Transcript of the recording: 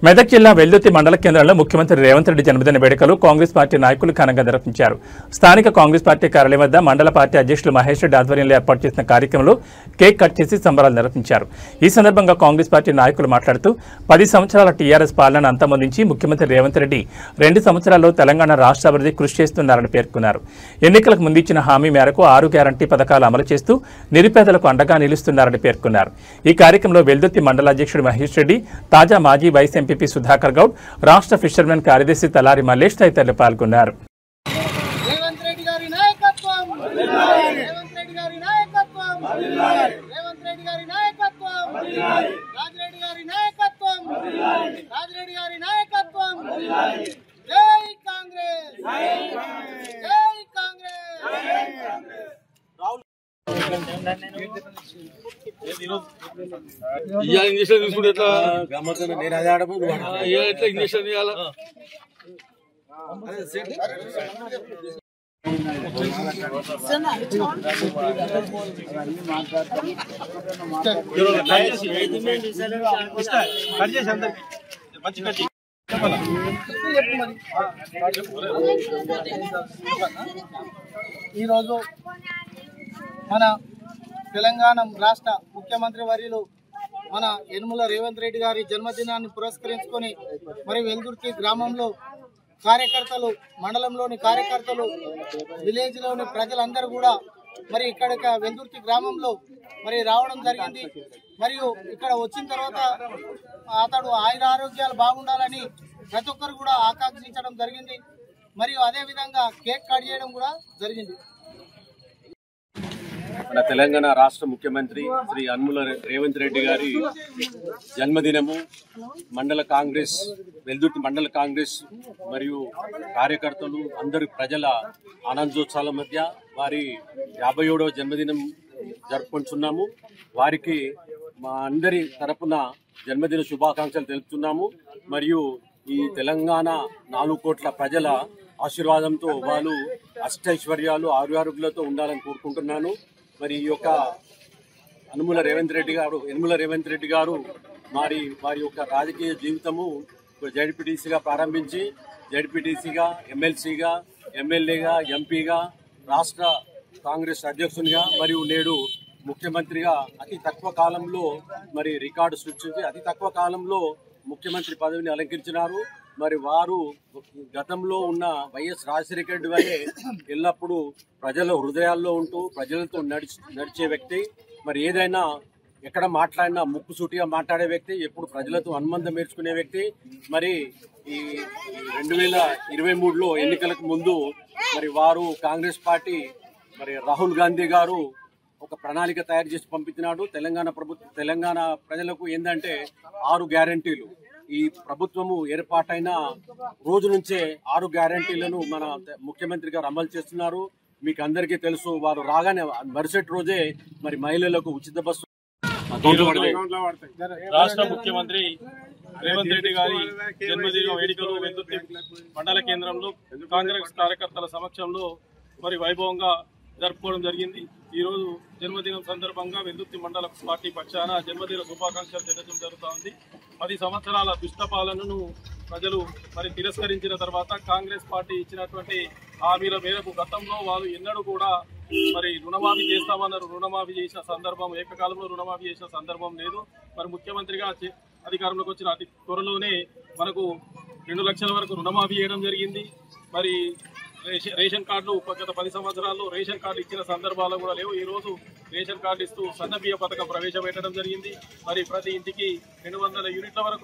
మెదక్ జిల్లా వెల్దుర్తి మండల కేంద్రంలో ముఖ్యమంత్రి రేవంత్ రెడ్డి జన్మదిన వేడుకలు కాంగ్రెస్ పార్టీ నాయకులు ఘనంగా నిర్వహించారు. స్థానిక కాంగ్రెస్ పార్టీ కార్యాలయం వద్ద మండల పార్టీ అధ్యక్షులు మహేష్ రెడ్డి ఆధ్వర్యంలో ఏర్పాటు చేసిన కార్యక్రమంలో కేక్ కట్ చేసి సంబరాలు నిర్వహించారు. ఈ సందర్భంగా కాంగ్రెస్ పార్టీ నాయకులు మాట్లాడుతూ 10 సంవత్సరాల టీఆర్ఎస్ పాలనను అంతమొందించి ముఖ్యమంత్రి రేవంత్ రెడ్డి 2 సంవత్సరాల్లో తెలంగాణ రాష్ట్ర అభివృద్ధి కృషి చేస్తున్నారని పేర్కొన్నారు. ఎన్నికలకు ముందిచ్చిన హామీ మేరకు 6 గ్యారంటీ పథకాలు అమలు చేస్తూ నిరుపేదలకు అండగా నిలుస్తున్నారని పేర్కొన్నారు. ఈ కార్యక్రమంలో వెల్దుర్తి మండల అధ్యక్షుడు మహేష్ రెడ్డి, తాజా మాజీ వైస్ ఎంపీ సుధాకర్ గౌడ్, రాష్ట్ర ఫిషర్మెన్ కార్యదర్శి తలారి మల్లేష్ తదితరులు పాల్గొన్నారు. ఇంజక్షన్ తీసుకుంటే ఎట్లా ఇంజక్షన్ ఇవ్వాలా? ఈరోజు మన తెలంగాణ రాష్ట్ర ముఖ్యమంత్రి వర్యులు మన యనుమల రేవంత్ రెడ్డి గారి జన్మదినాన్ని పురస్కరించుకొని మరి వెల్దుర్తి గ్రామంలో కార్యకర్తలు, మండలంలోని కార్యకర్తలు, విలేజ్లోని ప్రజలందరూ కూడా మరి ఇక్కడ వెల్దుర్తి గ్రామంలో మరి రావడం జరిగింది. మరియు ఇక్కడ వచ్చిన తర్వాత అతడు ఆయురారోగ్యాలు బాగుండాలని ప్రతి ఒక్కరు కూడా ఆకాంక్షించడం జరిగింది. మరియు అదేవిధంగా కేక్ కట్ చేయడం కూడా జరిగింది. మన తెలంగాణ రాష్ట్ర ముఖ్యమంత్రి శ్రీ యనుమల రేవంత్ రెడ్డి గారి జన్మదినము మండల కాంగ్రెస్, వెల్దుర్తి మండల కాంగ్రెస్ మరియు కార్యకర్తలు అందరు ప్రజల ఆనందోత్సవాల మధ్య వారి 57వ జన్మదినం జరుపుకుంటున్నాము. వారికి మా అందరి తరపున జన్మదిన శుభాకాంక్షలు తెలుపుతున్నాము. మరియు ఈ తెలంగాణ 4 కోట్ల ప్రజల ఆశీర్వాదంతో వాళ్ళు అష్టైశ్వర్యాలు, ఆరోగ్యాలతో ఉండాలని కోరుకుంటున్నాను. మరి ఈ యొక్క యనుమల రేవంత్ రెడ్డి గారు వారి యొక్క రాజకీయ జీవితము జడ్పీటీసీగా ప్రారంభించి జడ్పీటీసీగా, ఎమ్మెల్సీగా, ఎమ్మెల్యేగా, ఎంపీగా, రాష్ట్ర కాంగ్రెస్ అధ్యక్షునిగా మరియు నేడు ముఖ్యమంత్రిగా అతి తక్కువ కాలంలో మరి రికార్డు సృష్టించి అతి తక్కువ కాలంలో ముఖ్యమంత్రి పదవిని అలంకరించినారు. మరి వారు గతంలో ఉన్న వైఎస్ రాజశేఖర రెడ్డి వల్లే ఎల్లప్పుడూ ప్రజల హృదయాల్లో ఉంటూ ప్రజలతో నడిచే వ్యక్తి. మరి ఏదైనా ఎక్కడ మాట్లాడినా ముక్కుసూటిగా మాట్లాడే వ్యక్తి, ఎప్పుడు ప్రజలతో అనుబంధం ఏర్చుకునే వ్యక్తి. మరి ఈ 2023లో ఎన్నికలకు ముందు మరి వారు కాంగ్రెస్ పార్టీ మరి రాహుల్ గాంధీ గారు ఒక ప్రణాళిక తయారు చేసి పంపించినాడు. తెలంగాణ ప్రజలకు ఏంటంటే 6 గ్యారంటీలు. ఈ ప్రభుత్వము ఏర్పాటైన రోజు నుంచే 6 గ్యారంటీలను మన ముఖ్యమంత్రి గారు అమలు చేస్తున్నారు. మీకు అందరికీ తెలుసు. వారు రాగానే మరుసటి రోజే మరి మహిళలకు ఉచిత బస్సు. రాష్ట్ర ముఖ్యమంత్రి రేవంత్ రెడ్డి గారి జన్మదిన వేడుకలు వెల్దుర్తి మండల కేంద్రంలో కాంగ్రెస్ కార్యకర్తల సమక్షంలో మరి వైభవంగా జరుపుకోవడం జరిగింది. ఈ రోజు జన్మదినం సందర్భంగా వెల్దుర్తి మండల పార్టీ పక్షాన జన్మదిన శుభాకాంక్షలు తెలియజేయడం జరుగుతూ ఉంది. 10 సంవత్సరాల దుష్ట పాలనను ప్రజలు మరి తిరస్కరించిన తర్వాత కాంగ్రెస్ పార్టీ ఇచ్చినటువంటి హామీల మేరకు గతంలో వాళ్ళు ఎన్నడూ కూడా మరి రుణమాఫీ చేస్తామన్నారు. రుణమాఫీ చేసిన సందర్భం, ఏకకాలంలో రుణమాఫీ చేసిన సందర్భం లేదు. మరి ముఖ్యమంత్రిగా అధికారంలోకి వచ్చిన అతి త్వరలోనే మనకు 2 లక్షల వరకు రుణమాఫీ చేయడం జరిగింది. మరి రేషన్ కార్డులు గత 10 సంవత్సరాల్లో రేషన్ కార్డు ఇచ్చిన సందర్భాలు కూడా లేవు. ఈ రోజు రేషన్ కార్డు ఇస్తూ సన్నబియ్య పథకం ప్రవేశపెట్టడం జరిగింది. మరి ప్రతి ఇంటికి 200 యూనిట్ల వరకు